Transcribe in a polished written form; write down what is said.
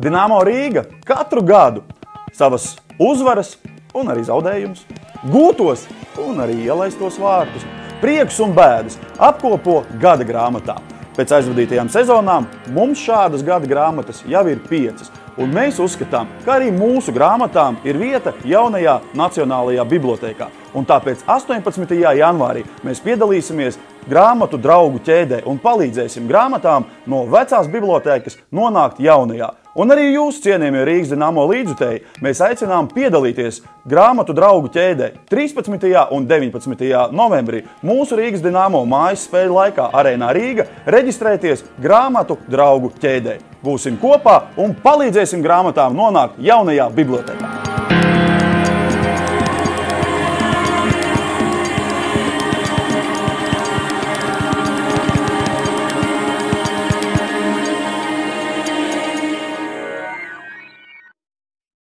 Dinamo Rīga katru gadu savas uzvaras un arī zaudējumus, gūtos un arī ielaistos vārtus, priekus un bēdas apkopo gada grāmatā. Pēc aizvadītajām sezonām mums šādas gada grāmatas jau ir 5, un mēs uzskatām, ka arī mūsu grāmatām ir vieta jaunajā Nacionālajā bibliotēkā. Un tāpēc 18. janvārī mēs piedalīsimies grāmatu draugu ķēdē un palīdzēsim grāmatām no vecās bibliotēkas nonākt jaunajā. Un arī jūs, cienījamie Rīgas Dinamo līdzjutēji, mēs aicinām piedalīties grāmatu draugu ķēdē 13. un 19. novembrī mūsu Rīgas Dinamo mājas spēļu laikā Arēnā Rīga reģistrēties grāmatu draugu ķēdē. Būsim kopā un palīdzēsim grāmatām nonākt jaunajā bibliotēkā.